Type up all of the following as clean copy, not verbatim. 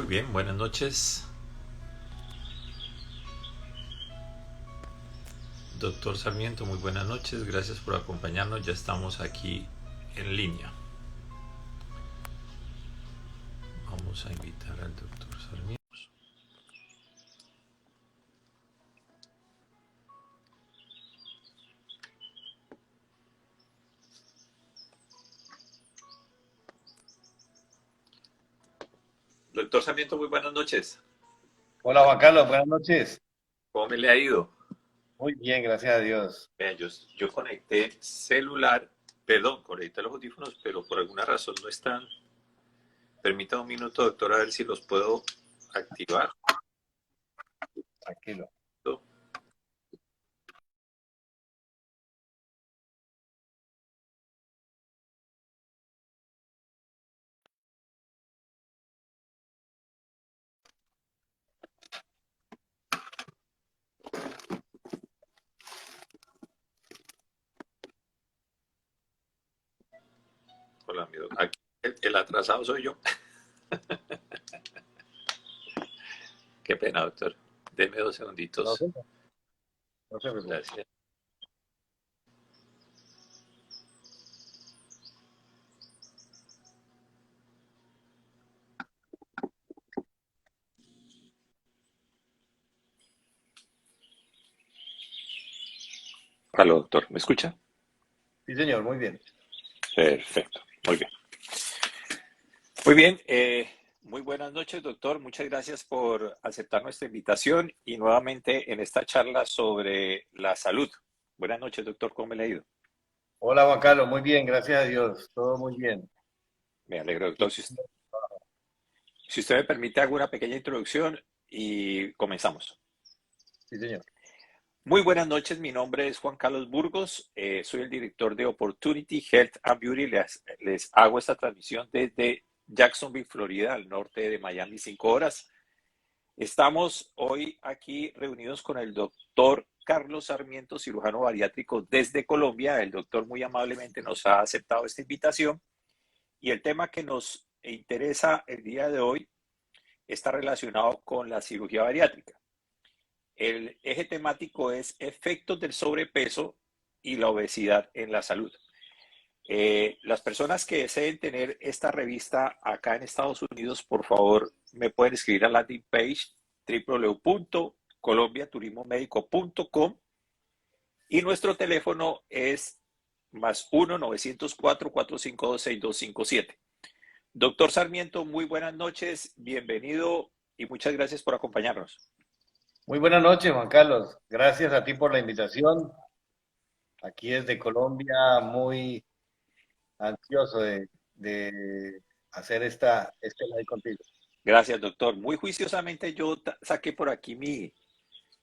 Muy bien, buenas noches. Doctor Sarmiento, muy buenas noches. Gracias por acompañarnos. Ya estamos aquí en línea. Vamos a invitar al doctor Sarmiento. Doctor Sarmiento, muy buenas noches. Hola Juan Carlos, buenas noches. ¿Cómo me le ha ido? Muy bien, gracias a Dios. Vea, yo conecté celular, perdón, conecté los audífonos, pero por alguna razón no están. Permítame un minuto, doctor, a ver si los puedo activar. Tranquilo. Hola, amigo. Aquí, el atrasado soy yo. Qué pena, doctor. Deme dos No segunditos. se, no se preocupe. Gracias. Hola, doctor. ¿Me escucha? Sí, señor, muy bien. Perfecto. Muy bien. Muy bien. Muy buenas noches, doctor. Muchas gracias por aceptar nuestra invitación y nuevamente en esta charla sobre la salud. Buenas noches, doctor. ¿Cómo me le ha ido? Hola Juan Carlos, muy bien, gracias a Dios. Todo muy bien. Me alegro, Aquí. doctor. Si usted me permite, hago una pequeña introducción y comenzamos. Sí, señor. Muy buenas noches, mi nombre es Juan Carlos Burgos, soy el director de Opportunity Health and Beauty. Les hago esta transmisión desde Jacksonville, Florida, al norte de Miami, 5 horas. Estamos hoy aquí reunidos con el doctor Carlos Sarmiento, cirujano bariátrico desde Colombia. El doctor muy amablemente nos ha aceptado esta invitación y el tema que nos interesa el día de hoy está relacionado con la cirugía bariátrica. El eje temático es efectos del sobrepeso y la obesidad en la salud. Las personas que deseen tener esta revista acá en Estados Unidos, por favor, me pueden escribir a la landing page www.colombiaturismomedico.com y nuestro teléfono es +1 904 452 6257. Doctor Sarmiento, muy buenas noches, bienvenido y muchas gracias por acompañarnos. Muy buenas noches, Juan Carlos. Gracias a ti por la invitación. Aquí desde Colombia, muy ansioso de hacer este live contigo. Gracias, doctor. Muy juiciosamente yo saqué por aquí mi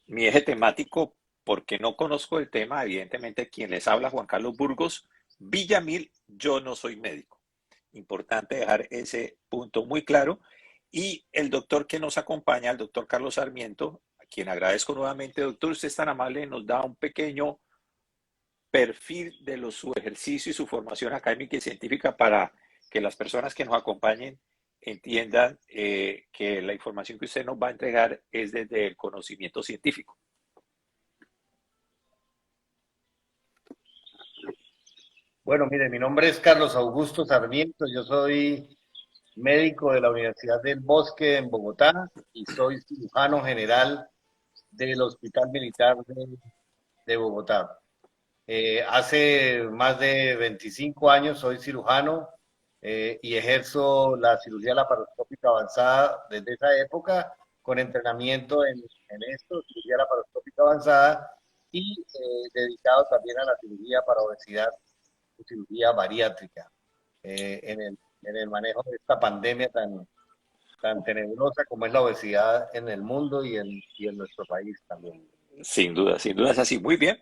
eje temático porque no conozco el tema. Evidentemente, quien les habla, Juan Carlos Burgos Villamil, yo no soy médico. Importante dejar ese punto muy claro. Y el doctor que nos acompaña, el doctor Carlos Sarmiento, a quien agradezco nuevamente, doctor, usted es tan amable, nos da un pequeño perfil de su ejercicio y su formación académica y científica para que las personas que nos acompañen entiendan que la información que usted nos va a entregar es desde el conocimiento científico. Bueno, mire, mi nombre es Carlos Augusto Sarmiento. Yo soy médico de la Universidad del Bosque en Bogotá y soy cirujano general del Hospital Militar de Bogotá. Hace más de 25 años soy cirujano y ejerzo la cirugía laparoscópica avanzada desde esa época con entrenamiento en esto, cirugía laparoscópica avanzada y dedicado también a la cirugía para obesidad y cirugía bariátrica en el manejo de esta pandemia tan tenebrosa como es la obesidad en el mundo y en nuestro país también. Sin duda es así. Muy bien.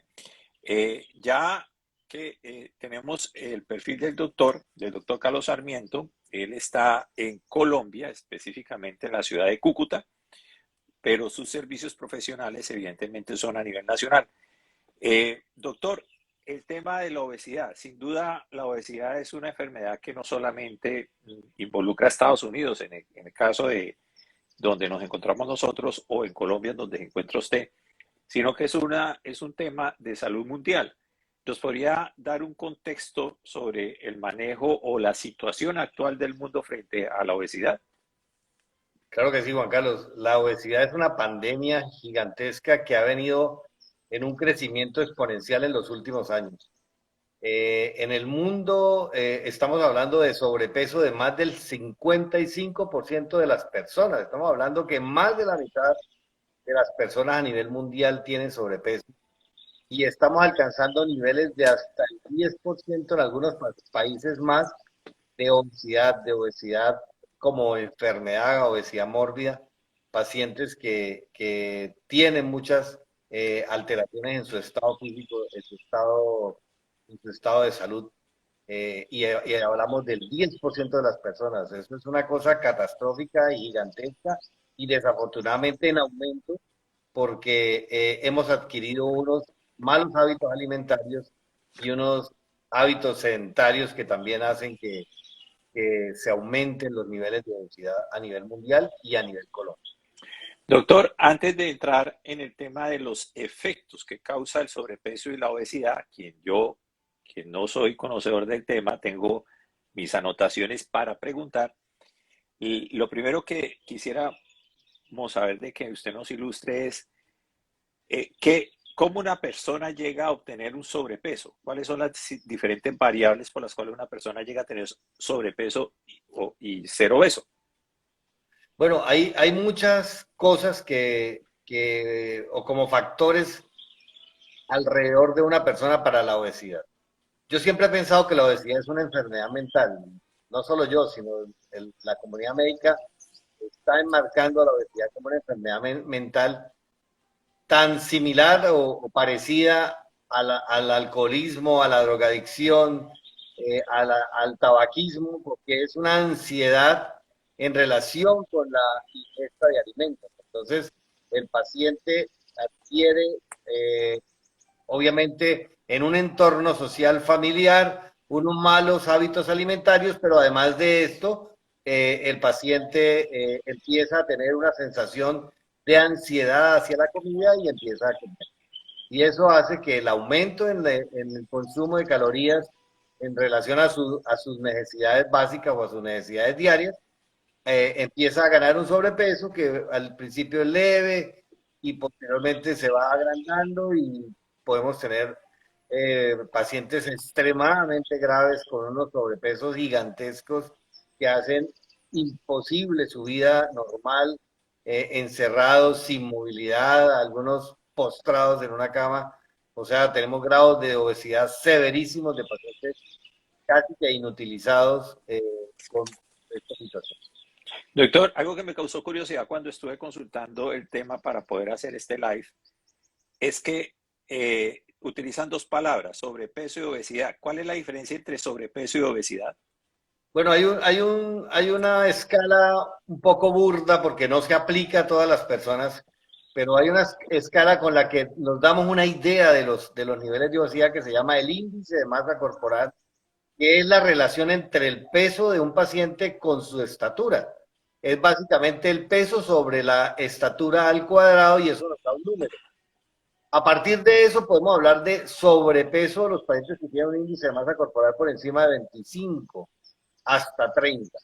Ya que tenemos el perfil del doctor Carlos Sarmiento, él está en Colombia, específicamente en la ciudad de Cúcuta, pero sus servicios profesionales evidentemente son a nivel nacional. Doctor, el tema de la obesidad, sin duda la obesidad es una enfermedad que no solamente involucra a Estados Unidos, en el caso donde nos encontramos nosotros o en Colombia donde se encuentra usted, sino que es un tema de salud mundial. ¿Nos podría dar un contexto sobre el manejo o la situación actual del mundo frente a la obesidad? Claro que sí, Juan Carlos. La obesidad es una pandemia gigantesca que ha venido en un crecimiento exponencial en los últimos años. En el mundo estamos hablando de sobrepeso de más del 55% de las personas. Estamos hablando que más de la mitad de las personas a nivel mundial tienen sobrepeso y estamos alcanzando niveles de hasta el 10% en algunos países más de obesidad como enfermedad, obesidad mórbida, pacientes que tienen muchas alteraciones en su estado físico, en su estado de salud. Y hablamos del 10% de las personas. Eso es una cosa catastrófica y gigantesca y desafortunadamente en aumento porque hemos adquirido unos malos hábitos alimentarios y unos hábitos sedentarios que también hacen que se aumenten los niveles de obesidad a nivel mundial y a nivel Colombia. Doctor, antes de entrar en el tema de los efectos que causa el sobrepeso y la obesidad, que no soy conocedor del tema, tengo mis anotaciones para preguntar. Y lo primero que quisiéramos saber de que usted nos ilustre es cómo una persona llega a obtener un sobrepeso. ¿Cuáles son las diferentes variables por las cuales una persona llega a tener sobrepeso y ser obeso? Bueno, hay muchas cosas o como factores alrededor de una persona para la obesidad. Yo siempre he pensado que la obesidad es una enfermedad mental. No solo yo, sino la comunidad médica está enmarcando a la obesidad como una enfermedad mental tan similar o parecida al alcoholismo, a la drogadicción, al tabaquismo, porque es una ansiedad en relación con la ingesta de alimentos. Entonces, el paciente adquiere, eh, obviamente, en un entorno social familiar, unos malos hábitos alimentarios, pero además de esto, el paciente empieza a tener una sensación de ansiedad hacia la comida y empieza a comer. Y eso hace que el aumento en el consumo de calorías en relación a sus necesidades básicas o a sus necesidades diarias, empieza a ganar un sobrepeso que al principio es leve y posteriormente se va agrandando y podemos tener pacientes extremadamente graves con unos sobrepesos gigantescos que hacen imposible su vida normal, encerrados, sin movilidad, algunos postrados en una cama. O sea, tenemos grados de obesidad severísimos de pacientes casi que inutilizados con esta situación. Doctor, algo que me causó curiosidad cuando estuve consultando el tema para poder hacer este live es que utilizan dos palabras, sobrepeso y obesidad. ¿Cuál es la diferencia entre sobrepeso y obesidad? Bueno, hay una escala un poco burda porque no se aplica a todas las personas, pero hay una escala con la que nos damos una idea de los niveles de obesidad que se llama el índice de masa corporal, que es la relación entre el peso de un paciente con su estatura. Es básicamente el peso sobre la estatura al cuadrado y eso nos da un número. A partir de eso podemos hablar de sobrepeso de los pacientes que tienen un índice de masa corporal por encima de 25 hasta 30.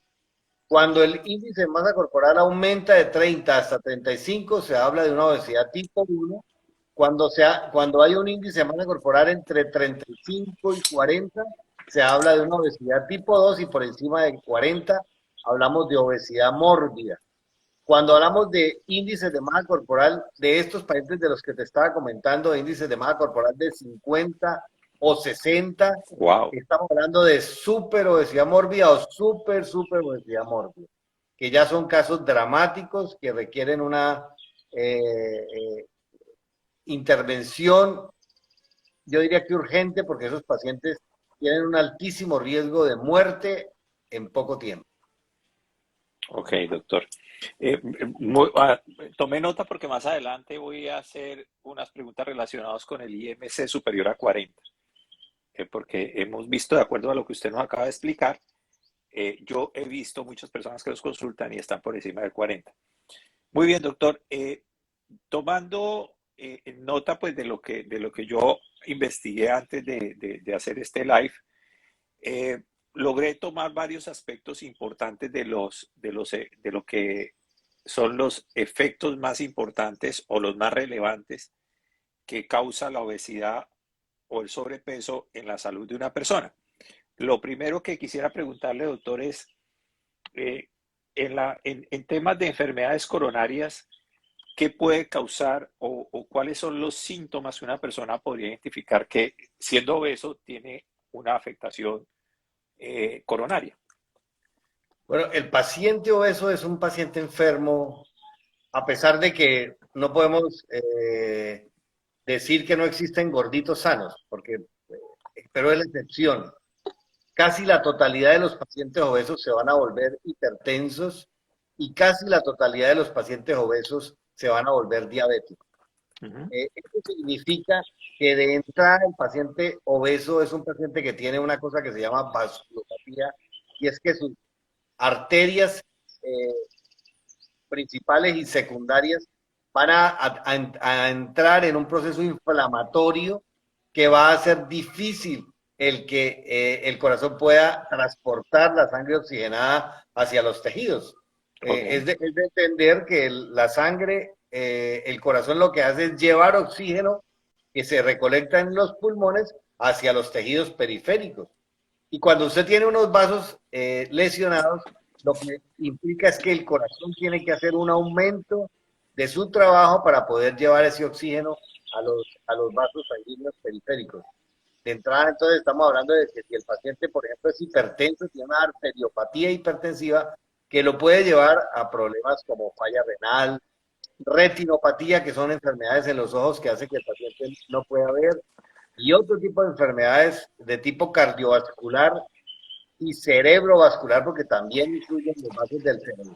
Cuando el índice de masa corporal aumenta de 30 hasta 35, se habla de una obesidad tipo 1. Cuando hay un índice de masa corporal entre 35 y 40, se habla de una obesidad tipo 2 y por encima de 40 hablamos de obesidad mórbida. Cuando hablamos de índices de masa corporal de estos pacientes de los que te estaba comentando, índices de masa corporal de 50 o 60, Wow. estamos hablando de super obesidad mórbida o super obesidad mórbida, que ya son casos dramáticos que requieren una intervención, yo diría que urgente, porque esos pacientes tienen un altísimo riesgo de muerte en poco tiempo. Ok, doctor. Tomé nota porque más adelante voy a hacer unas preguntas relacionadas con el IMC superior a 40, porque hemos visto, de acuerdo a lo que usted nos acaba de explicar, yo he visto muchas personas que los consultan y están por encima de 40. Muy bien, doctor. Tomando nota pues de lo que yo investigué antes de hacer este live, logré tomar varios aspectos importantes de lo que son los efectos más importantes o los más relevantes que causa la obesidad o el sobrepeso en la salud de una persona. Lo primero que quisiera preguntarle, doctor, es eh, en temas de enfermedades coronarias, ¿qué puede causar o cuáles son los síntomas que una persona podría identificar que siendo obeso tiene una afectación coronaria? Bueno, el paciente obeso es un paciente enfermo, a pesar de que no podemos decir que no existen gorditos sanos, porque, pero es la excepción. Casi la totalidad de los pacientes obesos se van a volver hipertensos y casi la totalidad de los pacientes obesos se van a volver diabéticos. Uh -huh. Esto significa que de entrada el paciente obeso es un paciente que tiene una cosa que se llama vasculopatía, y es que sus arterias eh, principales y secundarias van a entrar en un proceso inflamatorio que va a hacer difícil el que el corazón pueda transportar la sangre oxigenada hacia los tejidos. Okay. Es de entender que la sangre, el corazón lo que hace es llevar oxígeno que se recolecta en los pulmones hacia los tejidos periféricos. Y cuando usted tiene unos vasos lesionados, lo que implica es que el corazón tiene que hacer un aumento de su trabajo para poder llevar ese oxígeno a los vasos sanguíneos periféricos. De entrada, entonces, estamos hablando de que si el paciente, por ejemplo, es hipertenso, tiene una arteriopatía hipertensiva que lo puede llevar a problemas como falla renal, retinopatía, que son enfermedades en los ojos que hacen que el paciente no pueda ver, y otro tipo de enfermedades de tipo cardiovascular y cerebrovascular, porque también influyen los vasos del cerebro.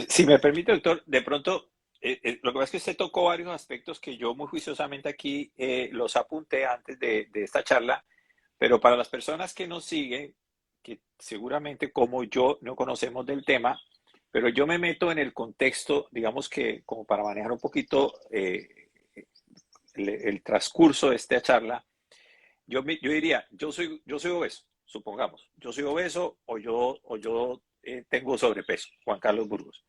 Si me permite, doctor, de pronto, lo que pasa es que usted tocó varios aspectos que yo muy juiciosamente aquí los apunté antes de esta charla, pero para las personas que nos siguen, que seguramente como yo no conocemos del tema, pero yo me meto en el contexto, digamos que como para manejar un poquito el transcurso de esta charla, yo diría, yo soy obeso, supongamos, yo soy obeso o yo tengo sobrepeso, Juan Carlos Burgos,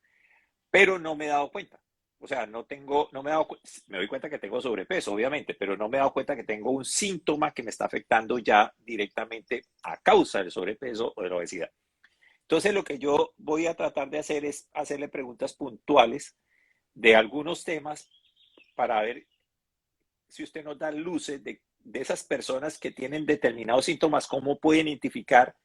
pero no me he dado cuenta. O sea, no tengo, no me he dado me doy cuenta que tengo sobrepeso, obviamente, pero no me he dado cuenta que tengo un síntoma que me está afectando ya directamente a causa del sobrepeso o de la obesidad. Entonces, lo que yo voy a tratar de hacer es hacerle preguntas puntuales de algunos temas para ver si usted nos da luces de esas personas que tienen determinados síntomas, cómo pueden identificar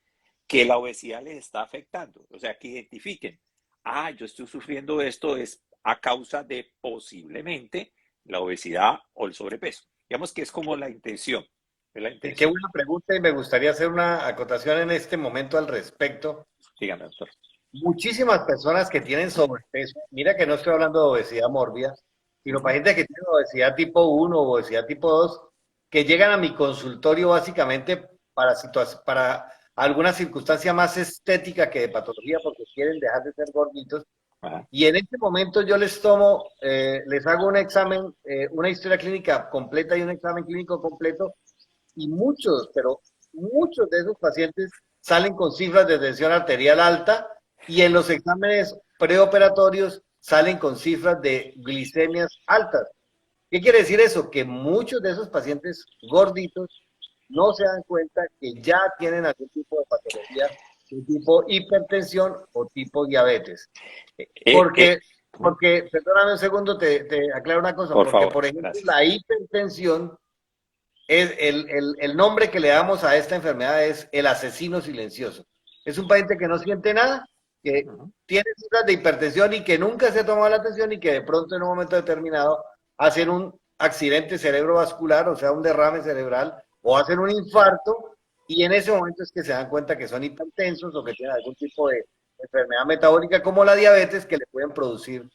que la obesidad les está afectando. O sea, que identifiquen, ah, yo estoy sufriendo esto es a causa de posiblemente la obesidad o el sobrepeso. Digamos que es como la intención. Es la Qué intención. buena pregunta y me gustaría hacer una acotación en este momento al respecto. Dígame, doctor. Muchísimas personas que tienen sobrepeso, mira que no estoy hablando de obesidad mórbida, Uh sino -huh. pacientes que tienen obesidad tipo 1 o obesidad tipo 2, que llegan a mi consultorio básicamente para alguna circunstancia más estética que de patología, porque quieren dejar de ser gorditos. Ajá. Y en este momento yo les tomo, les hago un examen, una historia clínica completa y un examen clínico completo, y muchos, pero muchos de esos pacientes salen con cifras de tensión arterial alta y en los exámenes preoperatorios salen con cifras de glicemias altas. ¿Qué quiere decir eso? Que muchos de esos pacientes gorditos no se dan cuenta que ya tienen algún tipo de patología de tipo hipertensión o tipo diabetes. Eh, eh, Porque, porque perdóname un segundo, te aclaro una cosa, por porque favor, por ejemplo gracias. la hipertensión es el nombre que le damos a esta enfermedad es el asesino silencioso. Es un paciente que no siente nada, que Uh -huh. tiene cifras de hipertensión y que nunca se ha tomado la atención y que de pronto en un momento determinado hacen un accidente cerebrovascular, o sea, un derrame cerebral, o hacen un infarto, y en ese momento es que se dan cuenta que son hipertensos o que tienen algún tipo de enfermedad metabólica como la diabetes que le pueden producir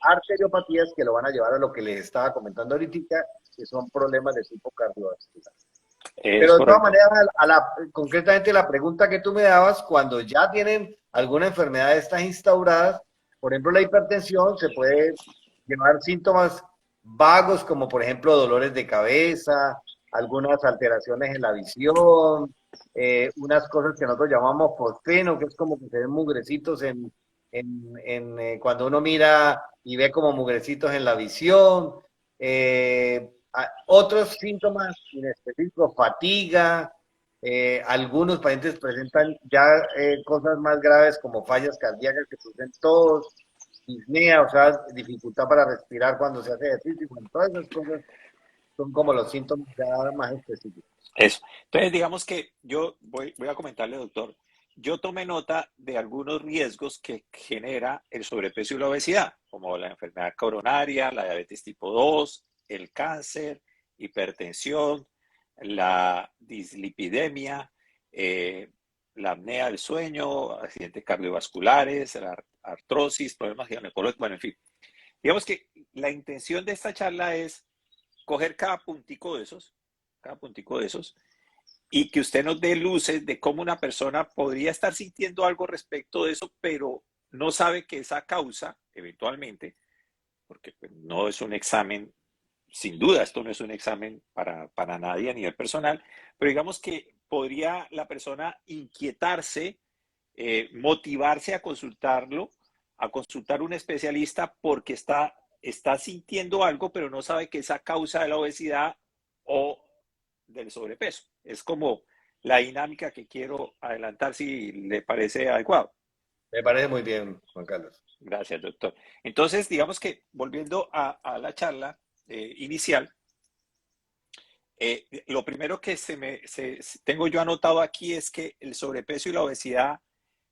arteriopatías que lo van a llevar a lo que les estaba comentando ahorita, que son problemas de tipo cardiovascular. Es Pero de todas correcto. maneras, concretamente la pregunta que tú me dabas, cuando ya tienen alguna enfermedad de estas instauradas, Por ejemplo, la hipertensión se puede llevar síntomas vagos como por ejemplo dolores de cabeza, algunas alteraciones en la visión, unas cosas que nosotros llamamos fosfeno, que es como que se ven mugrecitos cuando uno mira y ve como mugrecitos en la visión. Otros síntomas inespecíficos, fatiga, algunos pacientes presentan ya cosas más graves como fallas cardíacas que producen tos, disnea, o sea, dificultad para respirar cuando se hace ejercicio. Bueno, todas esas cosas son como los síntomas ya más específicos. Eso. Entonces, digamos que yo voy a comentarle, doctor, yo tomé nota de algunos riesgos que genera el sobrepeso y la obesidad, como la enfermedad coronaria, la diabetes tipo 2, el cáncer, hipertensión, la dislipidemia, la apnea del sueño, accidentes cardiovasculares, la artrosis, problemas ginecológicos, bueno, en fin. Digamos que la intención de esta charla es coger cada puntico de esos, y que usted nos dé luces de cómo una persona podría estar sintiendo algo respecto de eso, pero no sabe que esa causa, eventualmente, porque pues, no es un examen, sin duda, esto no es un examen para nadie a nivel personal, pero digamos que podría la persona inquietarse, motivarse a consultarlo, a consultar un especialista porque está sintiendo algo, pero no sabe que esa causa de la obesidad o del sobrepeso. Es como la dinámica que quiero adelantar, si le parece adecuado. Me parece muy bien, Juan Carlos. Gracias, doctor. Entonces, digamos que volviendo a la charla inicial, lo primero que tengo yo anotado aquí es que el sobrepeso y la obesidad,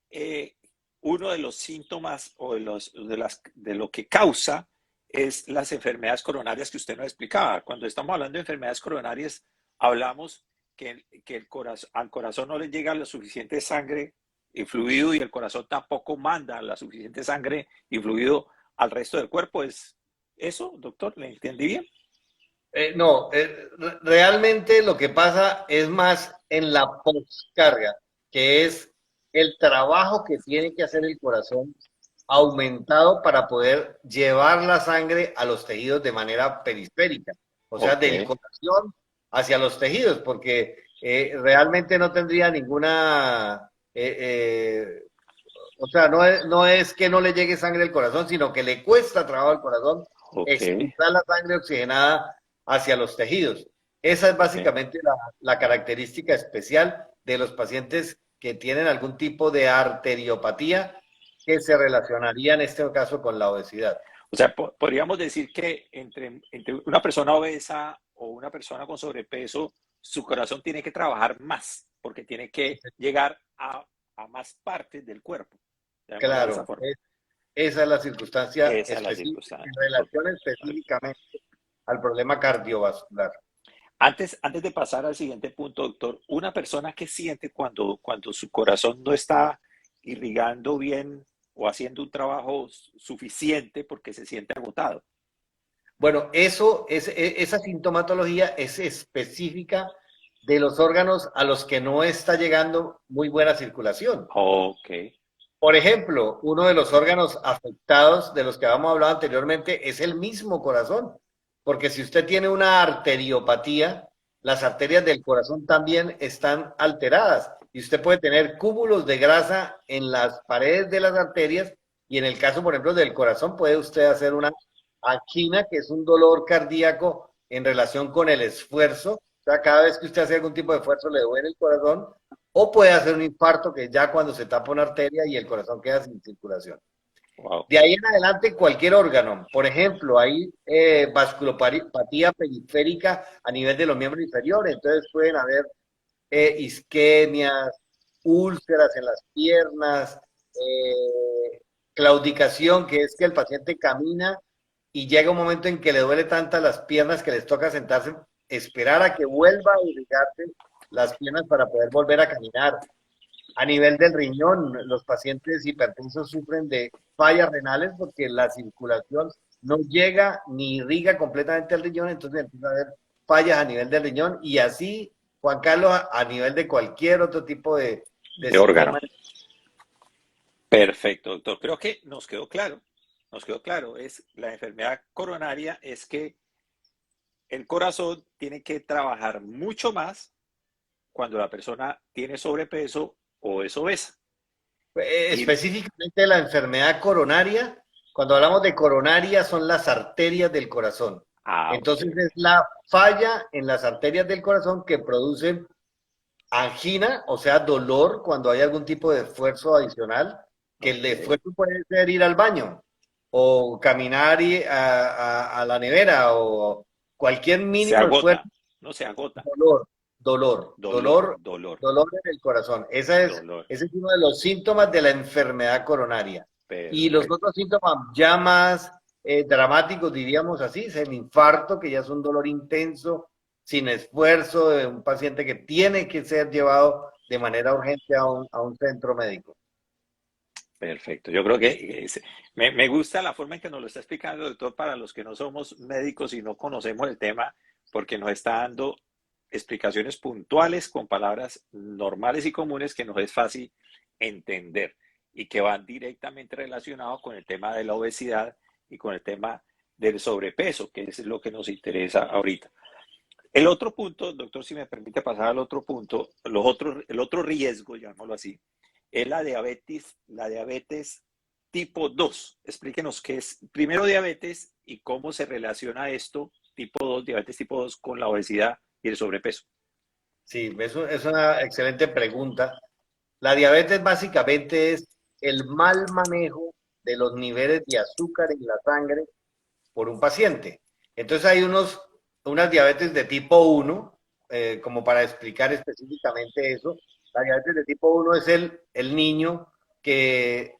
eh, uno de los síntomas o de lo que causa es las enfermedades coronarias que usted nos explicaba. Cuando estamos hablando de enfermedades coronarias, hablamos que al corazón no le llega la suficiente sangre y fluido, y el corazón tampoco manda la suficiente sangre y fluido al resto del cuerpo. ¿Es eso, doctor? ¿Le entendí bien? No, realmente lo que pasa es más en la postcarga, que es el trabajo que tiene que hacer el corazón aumentado para poder llevar la sangre a los tejidos de manera periférica, o sea, Ok, del corazón hacia los tejidos, porque realmente no tendría ninguna, o sea, no es que no le llegue sangre al corazón, sino que le cuesta trabajo al corazón ok, expulsar la sangre oxigenada hacia los tejidos. Esa es ok. básicamente la característica especial de los pacientes que tienen algún tipo de arteriopatía que se relacionaría en este caso con la obesidad. O sea, podríamos decir que entre una persona obesa o una persona con sobrepeso, su corazón tiene que trabajar más, porque tiene que llegar a más partes del cuerpo, llamémoslo de esa Claro, forma. esa es la circunstancia Esa es la específica circunstancia. en relación específicamente al problema cardiovascular. Antes de pasar al siguiente punto, doctor, una persona que siente cuando su corazón no está irrigando bien o haciendo un trabajo suficiente porque se siente agotado. Bueno, esa sintomatología es específica de los órganos a los que no está llegando muy buena circulación. Ok, Por ejemplo, uno de los órganos afectados de los que habíamos hablado anteriormente es el mismo corazón, porque si usted tiene una arteriopatía, las arterias del corazón también están alteradas y usted puede tener cúmulos de grasa en las paredes de las arterias y en el caso, por ejemplo, del corazón puede usted hacer una angina, que es un dolor cardíaco en relación con el esfuerzo. O sea, cada vez que usted hace algún tipo de esfuerzo le duele el corazón, o puede hacer un infarto, que es ya cuando se tapa una arteria y el corazón queda sin circulación. wow. De ahí en adelante, cualquier órgano. Por ejemplo, hay vasculopatía periférica a nivel de los miembros inferiores. Entonces pueden haber isquemias, úlceras en las piernas, claudicación, que es que el paciente camina y llega un momento en que le duele tantas las piernas que les toca sentarse, esperar a que vuelva a irrigarse las piernas para poder volver a caminar. A nivel del riñón, los pacientes hipertensos sufren de fallas renales porque la circulación no llega ni irriga completamente el riñón, entonces empieza a haber fallas a nivel del riñón y así, Juan Carlos, a nivel de cualquier otro tipo de De órgano. sistema. Perfecto, doctor. Creo que nos quedó claro. Nos quedó claro. Es la enfermedad coronaria es que el corazón tiene que trabajar mucho más cuando la persona tiene sobrepeso o es obesa. Y, Específicamente la enfermedad coronaria, cuando hablamos de coronaria son las arterias del corazón. ok, Entonces es ok. la falla en las arterias del corazón que producen angina, o sea, dolor cuando hay algún tipo de esfuerzo adicional, que el Ok. esfuerzo puede ser ir al baño o caminar a la nevera o cualquier Se mínimo esfuerzo. agota, no se agota. Dolor, dolor, Dolor, dolor, dolor, dolor en el corazón. dolor. Ese es uno de los síntomas de la enfermedad coronaria. Y los Perfecto. otros síntomas ya más dramáticos, diríamos así, es el infarto, que ya es un dolor intenso, sin esfuerzo, de un paciente que tiene que ser llevado de manera urgente a un centro médico. Perfecto. Yo creo que me gusta la forma en que nos lo está explicando, doctor, para los que no somos médicos y no conocemos el tema, porque nos está dando explicaciones puntuales con palabras normales y comunes que nos es fácil entender y que van directamente relacionados con el tema de la obesidad y con el tema del sobrepeso, que es lo que nos interesa ahorita. El otro punto, doctor, si me permite pasar al otro punto, el otro riesgo, llamémoslo así, es la diabetes tipo 2. Explíquenos qué es primero diabetes y cómo se relaciona esto, tipo 2, diabetes tipo 2, con la obesidad y el sobrepeso. Sí, es una excelente pregunta. La diabetes básicamente es el mal manejo de los niveles de azúcar en la sangre por un paciente. Entonces hay unas diabetes de tipo 1, como para explicar específicamente eso. La diabetes de tipo 1 es el niño que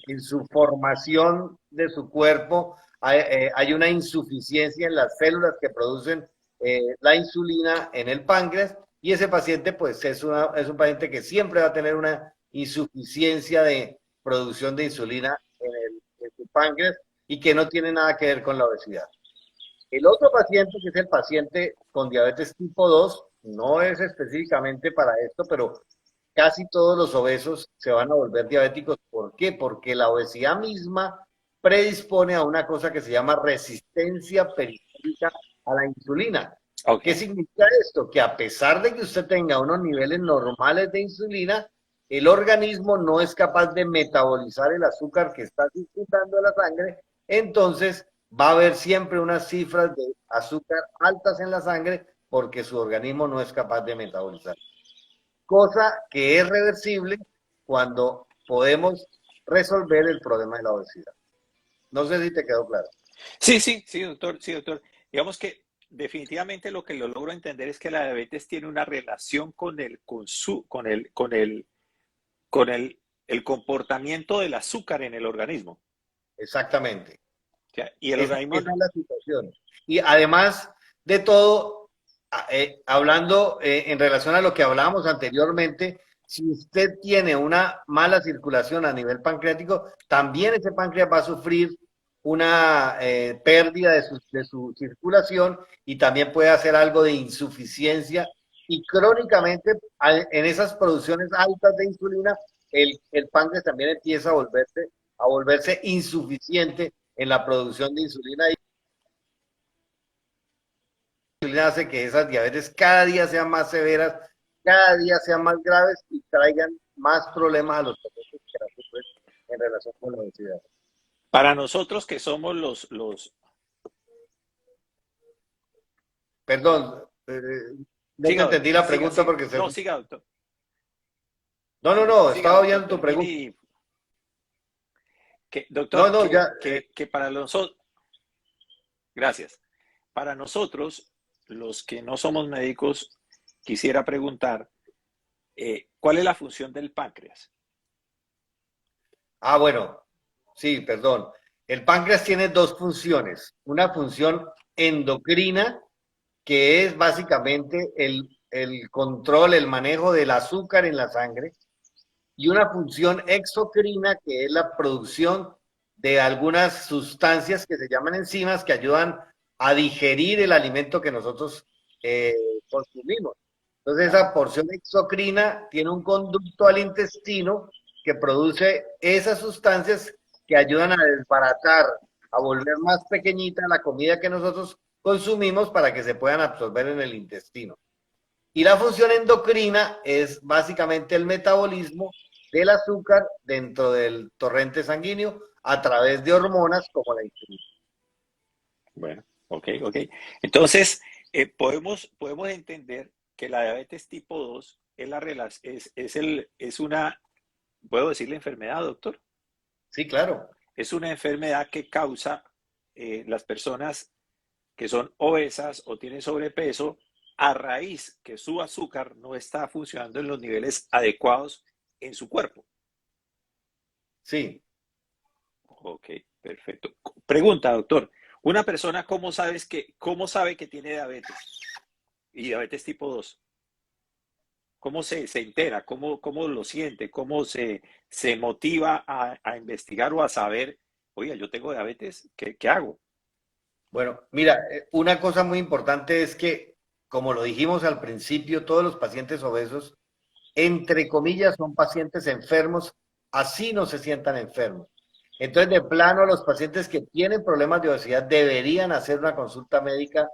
en su formación de su cuerpo hay una insuficiencia en las células que producen la insulina en el páncreas y ese paciente pues es un paciente que siempre va a tener una insuficiencia de producción de insulina en su páncreas y que no tiene nada que ver con la obesidad. El otro paciente, que es el paciente con diabetes tipo 2, no es específicamente para esto, pero casi todos los obesos se van a volver diabéticos. ¿Por qué? Porque la obesidad misma predispone a una cosa que se llama resistencia periférica a la insulina. Ok, ¿Qué significa esto? Que a pesar de que usted tenga unos niveles normales de insulina, el organismo no es capaz de metabolizar el azúcar que está circulando en la sangre, entonces va a haber siempre unas cifras de azúcar altas en la sangre porque su organismo no es capaz de metabolizar. Cosa que es reversible cuando podemos resolver el problema de la obesidad. No sé si te quedó claro. sí, sí, sí, doctor, sí, doctor. Digamos que definitivamente lo que lo logro entender es que la diabetes tiene una relación con el comportamiento del azúcar en el organismo. Exactamente. O sea, y el organismo, Esa es la situación. Y además de todo, hablando en relación a lo que hablábamos anteriormente, si usted tiene una mala circulación a nivel pancreático, también ese páncreas va a sufrir una pérdida de su circulación y también puede hacer algo de insuficiencia y crónicamente en esas producciones altas de insulina, el páncreas también empieza a volverse insuficiente en la producción de insulina y la insulina hace que esas diabetes cada día sean más severas, cada día sean más graves y traigan más problemas a los pacientes que la sufren en relación con la obesidad. para nosotros que somos los, Perdón, no te siga, entendí la siga, pregunta siga, porque se... no, siga, doctor, No, no, no, siga, estaba doctor, oyendo tu termine pregunta. y, No, doctor, no, ya, que para nosotros, gracias, para nosotros, los que no somos médicos, quisiera preguntar, ¿cuál es la función del páncreas? bueno, sí, perdón. El páncreas tiene dos funciones. Una función endocrina, que es básicamente el control, el manejo del azúcar en la sangre, y una función exocrina, que es la producción de algunas sustancias que se llaman enzimas que ayudan a digerir el alimento que nosotros eh, consumimos. Entonces, Claro. esa porción exocrina tiene un conducto al intestino que produce esas sustancias que ayudan a desbaratar, a volver más pequeñita la comida que nosotros consumimos para que se puedan absorber en el intestino. Y la función endocrina es básicamente el metabolismo del azúcar dentro del torrente sanguíneo a través de hormonas como la insulina. Bueno, ok, ok. Entonces, podemos entender que la diabetes tipo 2 es es una, ¿puedo decir la enfermedad, doctor? Sí, claro. Es una enfermedad que causa las personas que son obesas o tienen sobrepeso a raíz que su azúcar no está funcionando en los niveles adecuados en su cuerpo. Sí. Ok, perfecto. Pregunta, doctor. Una persona, cómo sabe que tiene diabetes y diabetes tipo 2? ¿Cómo se entera? ¿Cómo lo siente? ¿Se motiva a investigar o a saber, oye, yo tengo diabetes, qué hago? Bueno, mira, una cosa muy importante es que, como lo dijimos al principio, todos los pacientes obesos, entre comillas, son pacientes enfermos, así no se sientan enfermos. Entonces, de plano, los pacientes que tienen problemas de obesidad deberían hacer una consulta médica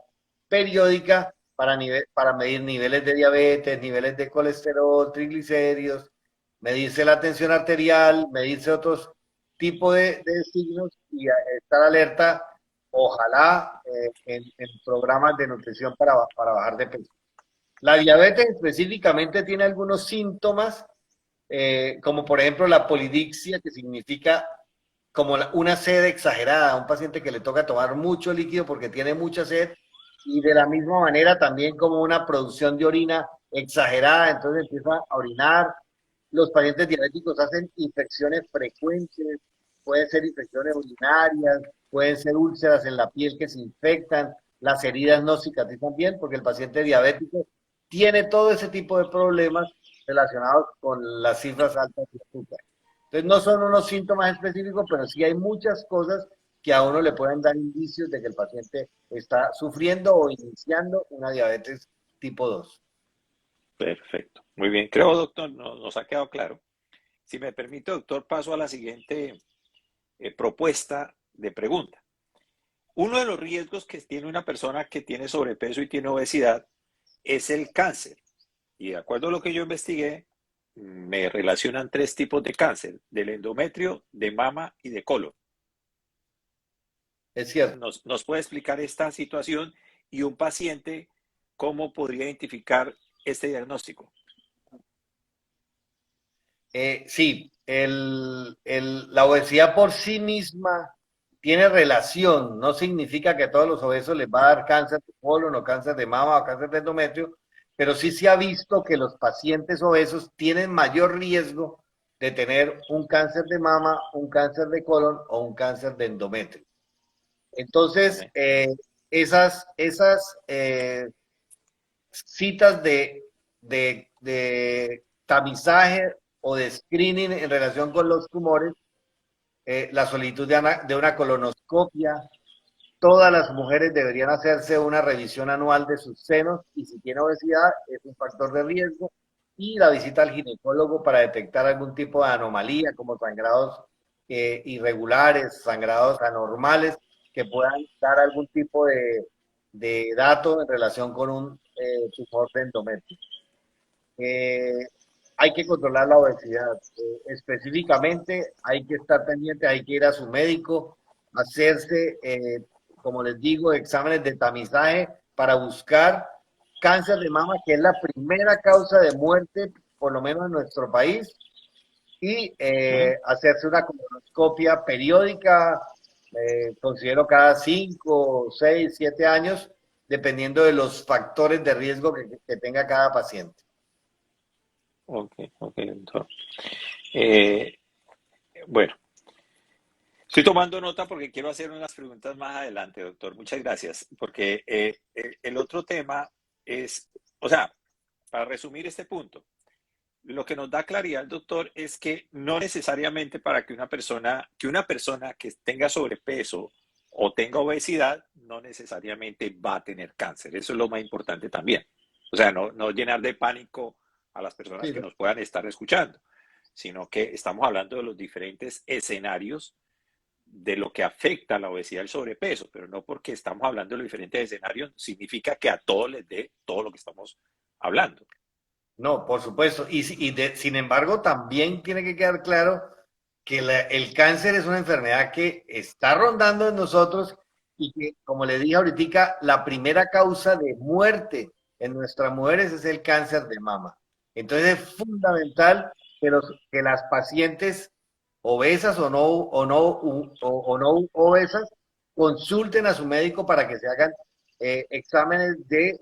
periódica para medir niveles de diabetes, niveles de colesterol, triglicéridos, medirse la tensión arterial, medirse otros tipos de signos y estar alerta, ojalá, en programas de nutrición para bajar de peso. La diabetes específicamente tiene algunos síntomas, como por ejemplo la polidixia, que significa como una sed exagerada, a un paciente que le toca tomar mucho líquido porque tiene mucha sed, y de la misma manera también como una producción de orina exagerada, entonces empieza a orinar. Los pacientes diabéticos hacen infecciones frecuentes, pueden ser infecciones urinarias, pueden ser úlceras en la piel que se infectan, las heridas no cicatrizan bien porque el paciente diabético tiene todo ese tipo de problemas relacionados con las cifras altas de azúcar. Entonces no son unos síntomas específicos, pero sí hay muchas cosas que a uno le pueden dar indicios de que el paciente está sufriendo o iniciando una diabetes tipo 2. Perfecto. Muy bien. Creo, doctor, nos ha quedado claro. Si me permite, doctor, paso a la siguiente propuesta de pregunta. Uno de los riesgos que tiene una persona que tiene sobrepeso y tiene obesidad es el cáncer. Y de acuerdo a lo que yo investigué, me relacionan tres tipos de cáncer: del endometrio, de mama y de colon. Es cierto. ¿Nos puede explicar esta situación y un paciente cómo podría identificar este diagnóstico? Sí, la obesidad por sí misma tiene relación, no significa que a todos los obesos les va a dar cáncer de colon o cáncer de mama o cáncer de endometrio, pero sí se ha visto que los pacientes obesos tienen mayor riesgo de tener un cáncer de mama, un cáncer de colon o un cáncer de endometrio. Entonces, Okay. esas citas de tamizaje o de screening en relación con los tumores, la solicitud de una colonoscopia. Todas las mujeres deberían hacerse una revisión anual de sus senos y si tiene obesidad es un factor de riesgo. Y la visita al ginecólogo para detectar algún tipo de anomalía como sangrados irregulares, sangrados anormales que puedan dar algún tipo de dato en relación con un tumor de endometrio. Eh, Hay que controlar la obesidad. Específicamente, hay que estar pendiente, hay que ir a su médico, hacerse, como les digo, exámenes de tamizaje para buscar cáncer de mama, que es la primera causa de muerte, por lo menos en nuestro país, y Uh-huh. hacerse una colonoscopia periódica, considero cada 5, 6, 7 años, dependiendo de los factores de riesgo que tenga cada paciente. Ok, ok, doctor. Eh, bueno, estoy tomando nota porque quiero hacer unas preguntas más adelante, doctor. Muchas gracias. Porque el otro tema es, o sea, para resumir este punto, lo que nos da claridad el doctor es que no necesariamente para que una persona que tenga sobrepeso o tenga obesidad, no necesariamente va a tener cáncer. Eso es lo más importante también. O sea, no llenar de pánico a las personas Sí, que nos puedan estar escuchando. sino que estamos hablando de los diferentes escenarios de lo que afecta a la obesidad y el sobrepeso, pero no porque estamos hablando de los diferentes escenarios significa que a todos les dé todo lo que estamos hablando. No, por supuesto. Sin embargo, también tiene que quedar claro que el cáncer es una enfermedad que está rondando en nosotros y que, como le dije ahorita, la primera causa de muerte en nuestras mujeres es el cáncer de mama. Entonces es fundamental que las pacientes obesas o no obesas consulten a su médico para que se hagan exámenes de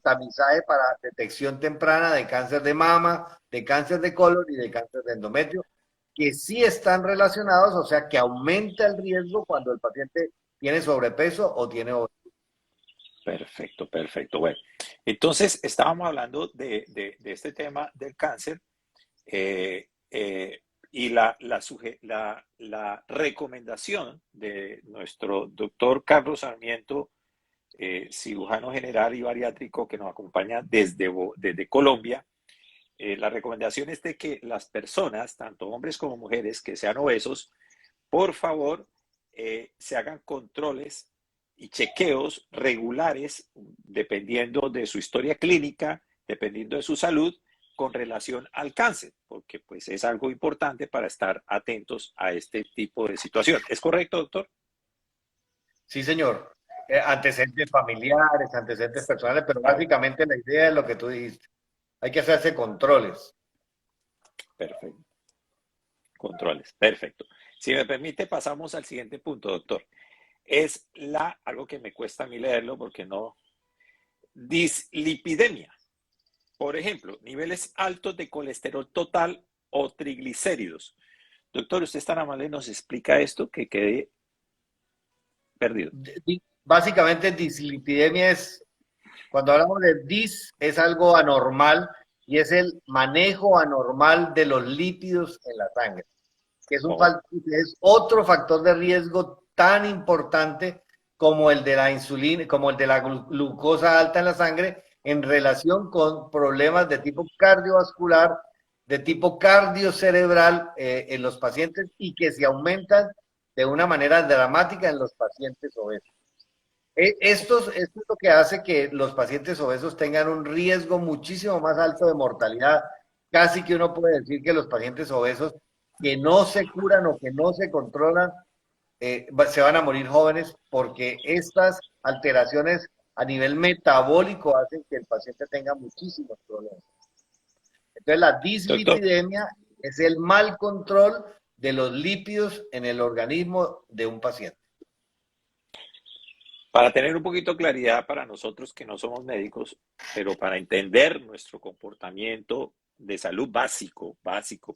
tamizaje para detección temprana de cáncer de mama, de cáncer de colon y de cáncer de endometrio, que sí están relacionados, o sea, que aumenta el riesgo cuando el paciente tiene sobrepeso o tiene obesidad. Perfecto, perfecto. Bueno, entonces estábamos hablando de este tema del cáncer y la recomendación de nuestro doctor Carlos Sarmiento, cirujano general y bariátrico que nos acompaña desde Colombia. La recomendación es de que las personas, tanto hombres como mujeres, que sean obesos, por favor, se hagan controles y chequeos regulares, dependiendo de su historia clínica, dependiendo de su salud, con relación al cáncer, porque pues es algo importante para estar atentos a este tipo de situación. ¿Es correcto, doctor? Sí, señor. Antecedentes familiares, antecedentes personales, pero Ah, básicamente la idea es lo que tú dijiste. Hay que hacerse controles. perfecto. Controles. Perfecto. Si me permite, pasamos al siguiente punto, doctor. Es algo que me cuesta a mí leerlo porque no, dislipidemia. Por ejemplo, niveles altos de colesterol total o triglicéridos. Doctor, usted es tan amable, nos explica esto que quedé perdido. Básicamente, dislipidemia es, cuando hablamos de dis, es algo anormal y es el manejo anormal de los lípidos en la sangre, que es, Oh, es otro factor de riesgo tan importante como el de la insulina, como el de la glucosa alta en la sangre en relación con problemas de tipo cardiovascular, de tipo cardiocerebral en los pacientes y que se aumentan de una manera dramática en los pacientes obesos. Esto es lo que hace que los pacientes obesos tengan un riesgo muchísimo más alto de mortalidad. Casi que uno puede decir que los pacientes obesos que no se curan o que no se controlan se van a morir jóvenes porque estas alteraciones a nivel metabólico hacen que el paciente tenga muchísimos problemas. Entonces la doctor, dislipidemia es el mal control de los lípidos en el organismo de un paciente. para tener un poquito de claridad para nosotros que no somos médicos, pero para entender nuestro comportamiento de salud básico,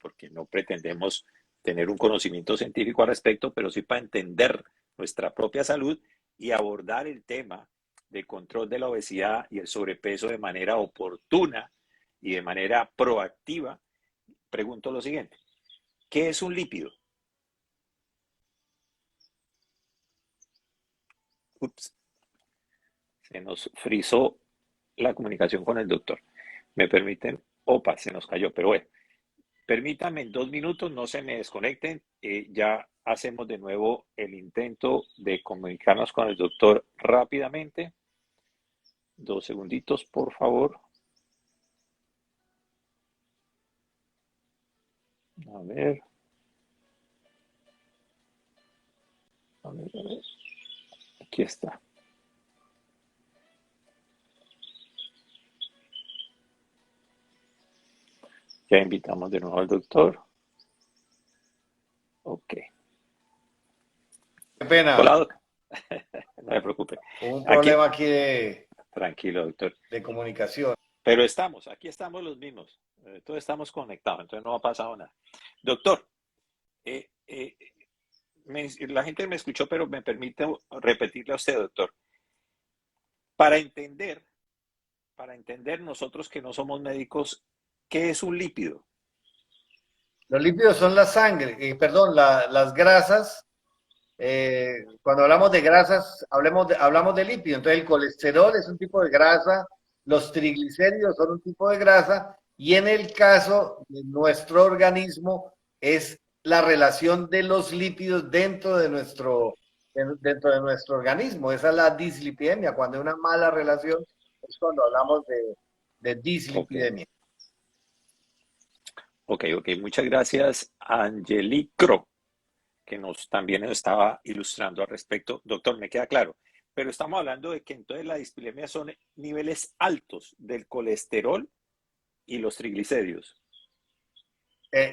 porque no pretendemos tener un conocimiento científico al respecto, pero sí para entender nuestra propia salud y abordar el tema de control de la obesidad y el sobrepeso de manera oportuna y de manera proactiva, pregunto lo siguiente: ¿qué es un lípido? Ups, se nos frizó la comunicación con el doctor. ¿Me permiten? Opa, se nos cayó, pero bueno, permítanme en 2 minutos, no se me desconecten, ya hacemos de nuevo el intento de comunicarnos con el doctor rápidamente. 2 segunditos, por favor. A ver, a ver, a ver. Aquí está. Ya invitamos de nuevo al doctor. Ok. Qué Hola, pena, doc. No se preocupe. hubo un Aquí, problema aquí tranquilo, doctor. de comunicación. Pero aquí estamos los mismos. Todos estamos conectados, entonces no ha pasado nada. Doctor, eh, eh, la gente me escuchó, pero me permite repetirle a usted, doctor. Para entender, para entender nosotros que no somos médicos, ¿qué es un lípido? Los lípidos son la sangre, perdón, las grasas. Cuando hablamos de grasas, hablamos de lípido. Entonces, el colesterol es un tipo de grasa, los triglicéridos son un tipo de grasa Y en el caso de nuestro organismo es la relación de los lípidos dentro de nuestro organismo. Esa es la dislipidemia. Cuando hay una mala relación es cuando hablamos de Ok, dislipidemia. ok, ok. Muchas gracias, Angelicro, que también nos estaba ilustrando al respecto. Doctor, me queda claro. Pero estamos hablando de que entonces la dislipidemia son niveles altos del colesterol y los triglicéridos.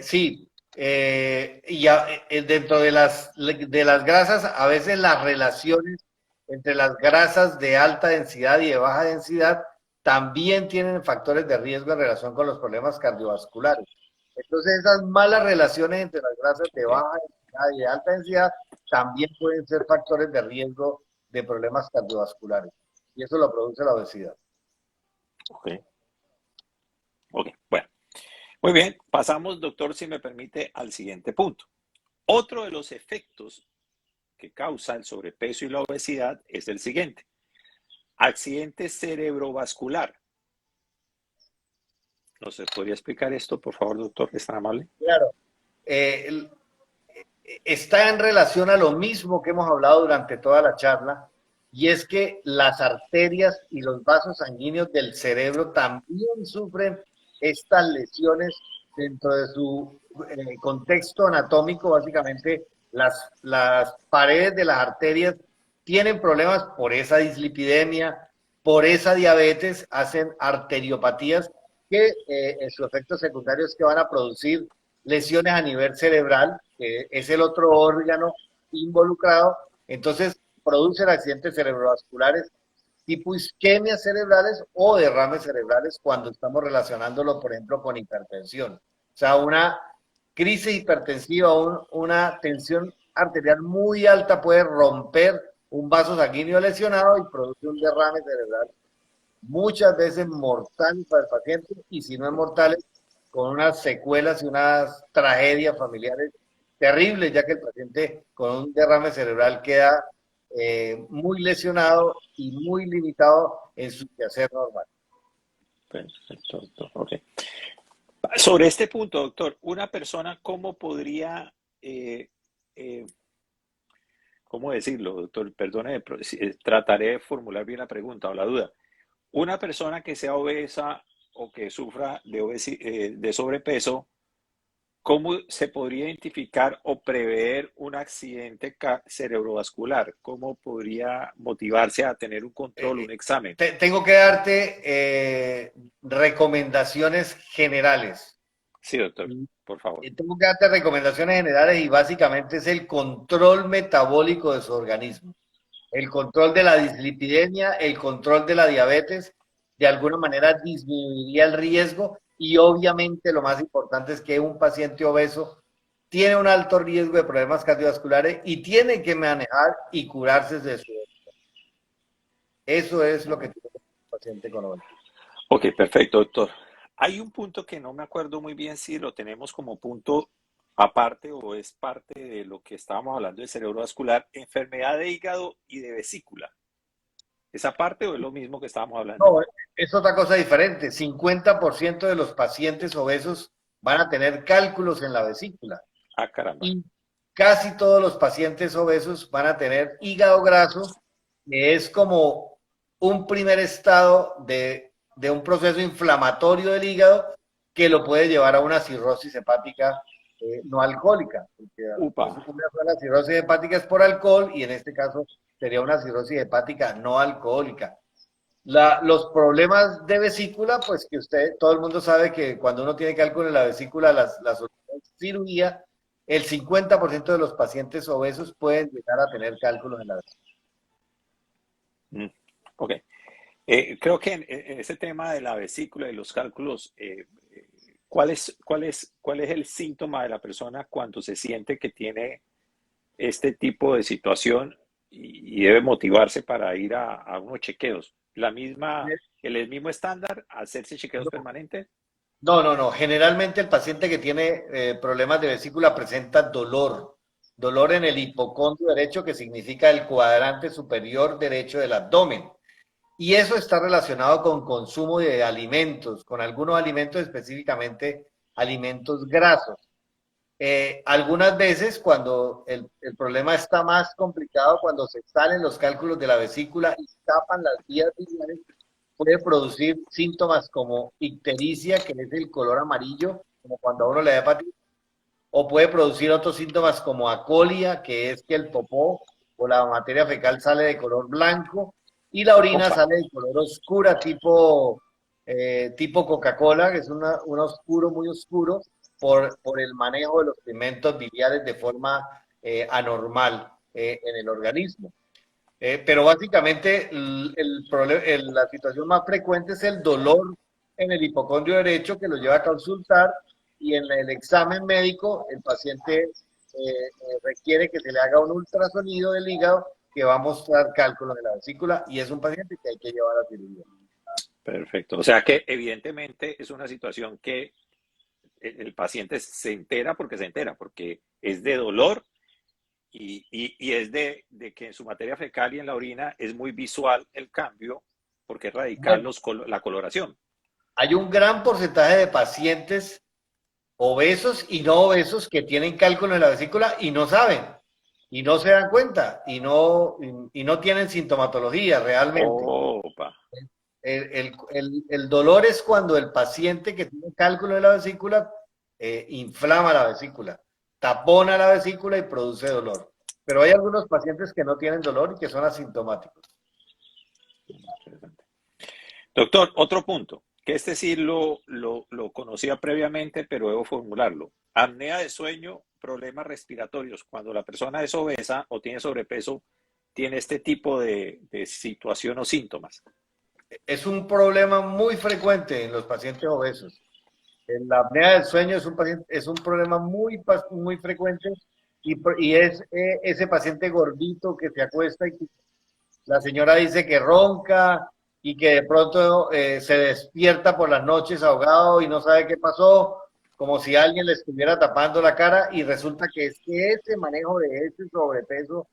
Sí, dentro de las grasas, a veces las relaciones entre las grasas de alta densidad y de baja densidad también tienen factores de riesgo en relación con los problemas cardiovasculares. Entonces, esas malas relaciones entre las grasas de Ok, baja densidad y de alta densidad también pueden ser factores de riesgo de problemas cardiovasculares. Y eso lo produce la obesidad. ok, ok. Bueno, muy bien. Pasamos, doctor, si me permite, al siguiente punto. Otro de los efectos que causa el sobrepeso y la obesidad es el siguiente. Accidente cerebrovascular. ¿No se podría explicar esto, por favor, doctor? ¿Es tan amable? Claro. Eh, Está en relación a lo mismo que hemos hablado durante toda la charla, y es que las arterias y los vasos sanguíneos del cerebro también sufren estas lesiones dentro de su contexto anatómico. Básicamente, las paredes de las arterias tienen problemas por esa dislipidemia, por esa diabetes, hacen arteriopatías que en su efecto secundario es que van a producir lesiones a nivel cerebral, que es el otro órgano involucrado. Entonces producen accidentes cerebrovasculares tipo isquemias cerebrales o derrames cerebrales cuando estamos relacionándolo, por ejemplo, con hipertensión. O sea, una crisis hipertensiva, una tensión arterial muy alta puede romper un vaso sanguíneo lesionado y produce un derrame cerebral muchas veces mortal para el paciente, y si no es mortal, con unas secuelas y unas tragedias familiares terribles, ya que el paciente con un derrame cerebral queda muy lesionado y muy limitado en su quehacer normal. Perfecto, doctor. Ok. Sobre este punto, doctor, una persona, ¿cómo podría, eh, eh, cómo decirlo, doctor? Perdone, trataré de formular bien la pregunta o la duda. Una persona que sea obesa o que sufra de sobrepeso, ¿cómo se podría identificar o prever un accidente cerebrovascular? ¿Cómo podría motivarse a tener un control, Eh, un examen? Tengo que darte recomendaciones generales. Sí, doctor, por favor. Tengo que darte recomendaciones generales y básicamente es el control metabólico de su organismo, el control de la dislipidemia, el control de la diabetes, de alguna manera disminuiría el riesgo, y obviamente lo más importante es que un paciente obeso tiene un alto riesgo de problemas cardiovasculares y tiene que manejar y curarse de su. Eso es lo que tiene un paciente con obesidad. Ok, perfecto, doctor. Hay un punto que no me acuerdo muy bien si lo tenemos como punto aparte o es parte de lo que estábamos hablando de cerebrovascular, enfermedad de hígado y de vesícula. ¿Esa parte o es lo mismo que estábamos hablando? No, es otra cosa diferente. 50% de los pacientes obesos van a tener cálculos en la vesícula. Ah, caramba. Y casi todos los pacientes obesos van a tener hígado graso, que es como un primer estado de un proceso inflamatorio del hígado que lo puede llevar a una cirrosis hepática no alcohólica. Porque Upa. la cirrosis hepática es por alcohol, y en este caso sería una cirrosis hepática no alcohólica. Los problemas de vesícula, pues que todo el mundo sabe que cuando uno tiene cálculo en la vesícula, la solución es cirugía. El 50% de los pacientes obesos pueden llegar a tener cálculos en la vesícula. Mm, ok. Creo que en ese tema de la vesícula y los cálculos, ¿cuál es el síntoma de la persona cuando se siente que tiene este tipo de situación y debe motivarse para ir a unos chequeos? ¿El mismo estándar, hacerse chequeos permanentes? No, no, no. Generalmente el paciente que tiene problemas de vesícula presenta dolor en el hipocondrio derecho, que significa el cuadrante superior derecho del abdomen. y eso está relacionado con consumo de alimentos, con algunos alimentos, específicamente alimentos grasos. Algunas veces cuando el problema está más complicado, cuando se salen los cálculos de la vesícula y tapan las vías biliares, puede producir síntomas como ictericia, que es el color amarillo, como cuando a uno le da hepatitis, o puede producir otros síntomas como acolia, que es que el popó o la materia fecal sale de color blanco y la orina Opa. sale de color oscura, tipo Coca-Cola, que es un oscuro, muy oscuro, por el manejo de los pigmentos biliares de forma anormal en el organismo. Pero básicamente la situación más frecuente es el dolor en el hipocondrio derecho que lo lleva a consultar y en el examen médico el paciente requiere que se le haga un ultrasonido del hígado que va a mostrar cálculos de la vesícula y es un paciente que hay que llevar a cirugía. Perfecto. O sea que evidentemente es una situación que el paciente se entera, porque es de dolor y es de que en su materia fecal y en la orina es muy visual el cambio, porque es radical Bueno, la coloración. hay un gran porcentaje de pacientes obesos y no obesos que tienen cálculo en la vesícula y no saben, y no se dan cuenta, y no tienen sintomatología realmente. Opa. El dolor es cuando el paciente que tiene cálculo de la vesícula inflama la vesícula, tapona la vesícula y produce dolor. Pero hay algunos pacientes que no tienen dolor y que son asintomáticos. Interesante. Doctor, otro punto, que este sí lo conocía previamente, pero debo formularlo. Apnea de sueño, problemas respiratorios. Cuando la persona es obesa o tiene sobrepeso, tiene este tipo de situación o síntomas. Es un problema muy frecuente en los pacientes obesos. La apnea del sueño es un problema muy frecuente y es ese paciente gordito que se acuesta y que la señora dice que ronca y que de pronto se despierta por las noches ahogado y no sabe qué pasó, como si alguien le estuviera tapando la cara y resulta que es que ese manejo de ese sobrepeso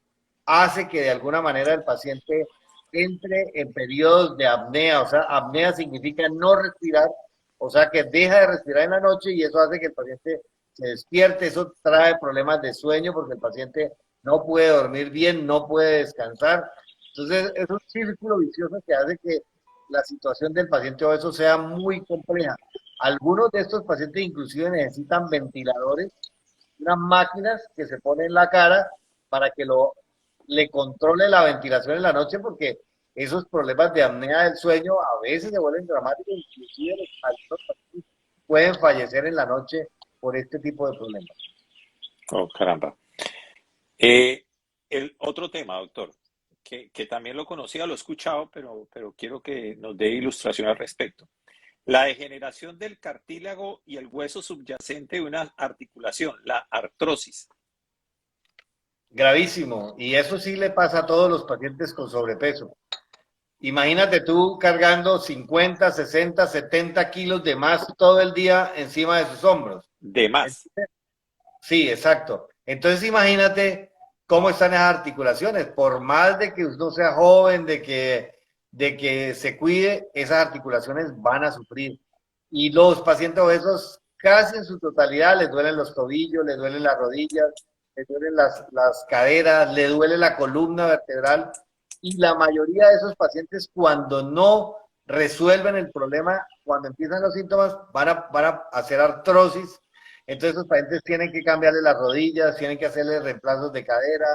hace que de alguna manera el paciente entre en periodos de apnea, o sea, apnea significa no respirar, o sea, que deja de respirar en la noche y eso hace que el paciente se despierte, eso trae problemas de sueño porque el paciente no puede dormir bien, no puede descansar. Entonces, es un círculo vicioso que hace que la situación del paciente obeso sea muy compleja. Algunos de estos pacientes inclusive necesitan ventiladores, unas máquinas que se ponen en la cara para que le controle la ventilación en la noche porque esos problemas de apnea del sueño a veces se vuelven dramáticos, inclusive algunos pacientes pueden fallecer en la noche por este tipo de problemas. Oh, caramba. Eh, el otro tema, doctor, que también lo conocía, lo he escuchado, pero quiero que nos dé ilustración al respecto. La degeneración del cartílago y el hueso subyacente de una articulación, la artrosis. Gravísimo, y eso sí le pasa a todos los pacientes con sobrepeso. Imagínate tú cargando 50, 60, 70 kilos de más todo el día encima de sus hombros. De más. Sí, exacto. Entonces imagínate cómo están esas articulaciones. Por más de que uno sea joven, de que se cuide, esas articulaciones van a sufrir. Y los pacientes obesos casi en su totalidad les duelen los tobillos, les duelen las rodillas, les duelen las caderas, les duele la columna vertebral. Y la mayoría de esos pacientes cuando no resuelven el problema, cuando empiezan los síntomas, van a hacer artrosis. Entonces los pacientes tienen que cambiarle las rodillas, tienen que hacerle reemplazos de cadera.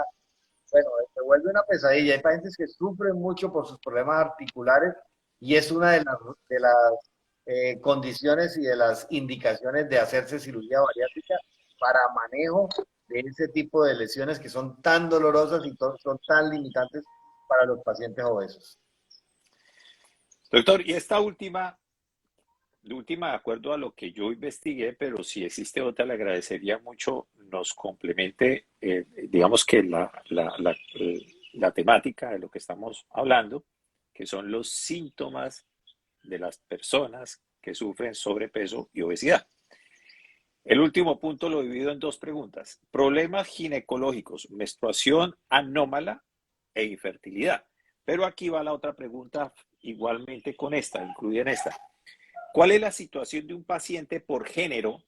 Bueno, se vuelve una pesadilla. Hay pacientes que sufren mucho por sus problemas articulares y es una de las condiciones y de las indicaciones de hacerse cirugía bariátrica para manejo de ese tipo de lesiones que son tan dolorosas y son tan limitantes para los pacientes obesos. Doctor, y esta última, de acuerdo a lo que yo investigué, pero si existe otra, le agradecería mucho nos complemente, digamos que la temática de lo que estamos hablando, que son los síntomas de las personas que sufren sobrepeso y obesidad. El último punto lo divido en dos preguntas. Problemas ginecológicos, menstruación anómala e infertilidad. Pero aquí va la otra pregunta igualmente con esta, incluida en esta. ¿Cuál es la situación de un paciente por género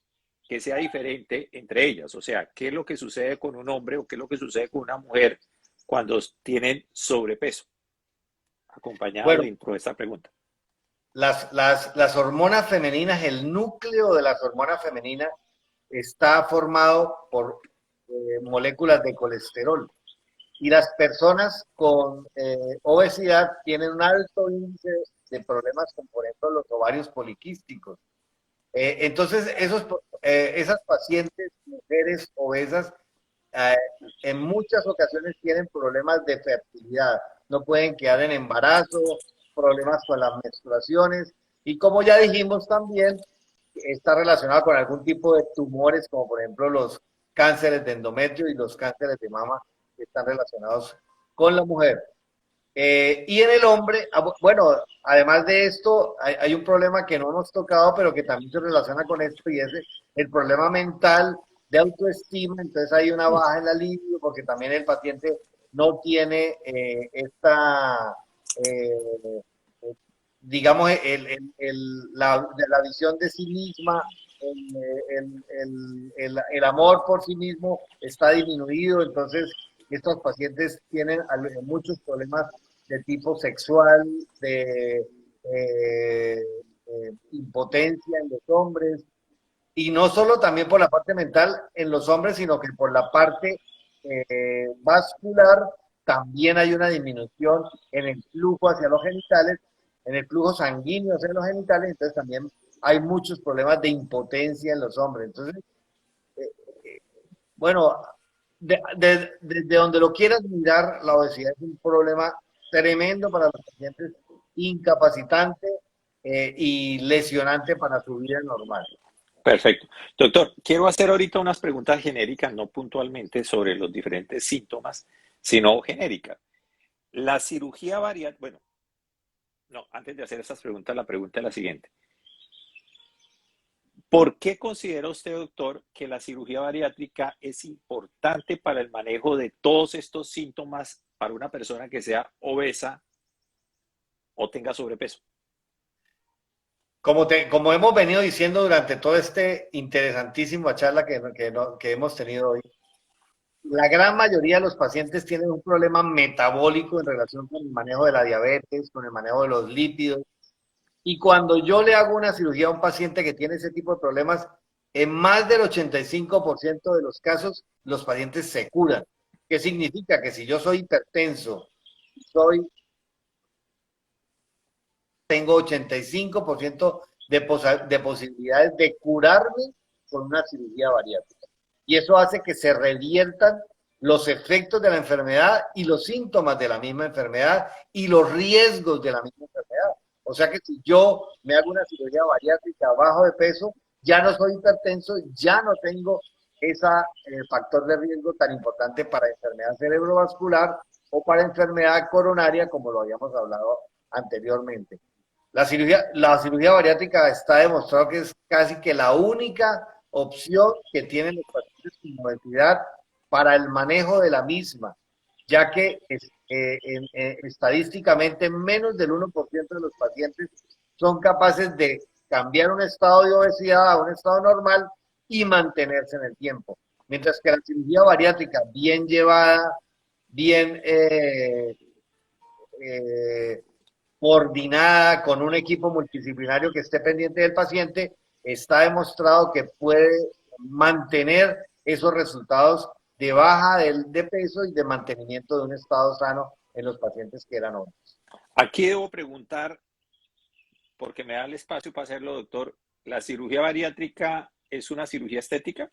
que sea diferente entre ellas? O sea, ¿qué es lo que sucede con un hombre o qué es lo que sucede con una mujer cuando tienen sobrepeso? Acompañado Bueno, dentro de esta pregunta. las hormonas femeninas, el núcleo de las hormonas femeninas está formado por moléculas de colesterol. Y las personas con obesidad tienen un alto índice de problemas como por ejemplo los ovarios poliquísticos. Entonces, esas pacientes, mujeres obesas, eh, en muchas ocasiones tienen problemas de fertilidad, no pueden quedar en embarazo, problemas con las menstruaciones y como ya dijimos también, está relacionado con algún tipo de tumores como por ejemplo los cánceres de endometrio y los cánceres de mama que están relacionados con la mujer. Y en el hombre, bueno, además de esto, hay un problema que no hemos tocado, pero que también se relaciona con esto, y es el problema mental de autoestima. Entonces hay una baja en la libido, porque también el paciente no tiene eh, digamos, la visión de sí misma, el amor por sí mismo está disminuido. Entonces estos pacientes tienen muchos problemas de tipo sexual, de impotencia en los hombres, y no solo también por la parte mental en los hombres, sino que por la parte vascular también hay una disminución en el flujo hacia los genitales, en el flujo sanguíneo hacia los genitales. Entonces también hay muchos problemas de impotencia en los hombres. Entonces, bueno, desde donde lo quieras mirar, la obesidad es un problema tremendo para los pacientes, incapacitante y lesionante para su vida normal. Perfecto. Doctor, quiero hacer ahorita unas preguntas genéricas, no puntualmente sobre los diferentes síntomas, sino genéricas. La cirugía bariátrica, bueno, no, antes de hacer esas preguntas, la pregunta es la siguiente. ¿Por qué considera usted, doctor, que la cirugía bariátrica es importante para el manejo de todos estos síntomas para una persona que sea obesa o tenga sobrepeso? Como hemos venido diciendo durante todo este interesantísima charla que hemos tenido hoy, la gran mayoría de los pacientes tienen un problema metabólico en relación con el manejo de la diabetes, con el manejo de los lípidos. Y cuando yo le hago una cirugía a un paciente que tiene ese tipo de problemas, en más del 85% de los casos, los pacientes se curan. ¿Qué significa? Que si yo soy hipertenso, tengo 85% de posibilidades de curarme con una cirugía bariátrica. Y eso hace que se reviertan los efectos de la enfermedad y los síntomas de la misma enfermedad y los riesgos de la misma enfermedad. O sea que si yo me hago una cirugía bariátrica bajo de peso, ya no soy hipertenso, ya no tengo ese factor de riesgo tan importante para enfermedad cerebrovascular o para enfermedad coronaria, como lo habíamos hablado anteriormente. La cirugía bariátrica está demostrado que es casi que la única opción que tienen los pacientes con obesidad para el manejo de la misma, ya que estadísticamente menos del 1% de los pacientes son capaces de cambiar un estado de obesidad a un estado normal y mantenerse en el tiempo. Mientras que la cirugía bariátrica, bien llevada, bien coordinada con un equipo multidisciplinario que esté pendiente del paciente, está demostrado que puede mantener esos resultados de baja de peso y de mantenimiento de un estado sano en los pacientes que eran obesos. Aquí debo preguntar, porque me da el espacio para hacerlo, doctor, ¿la cirugía bariátrica es una cirugía estética?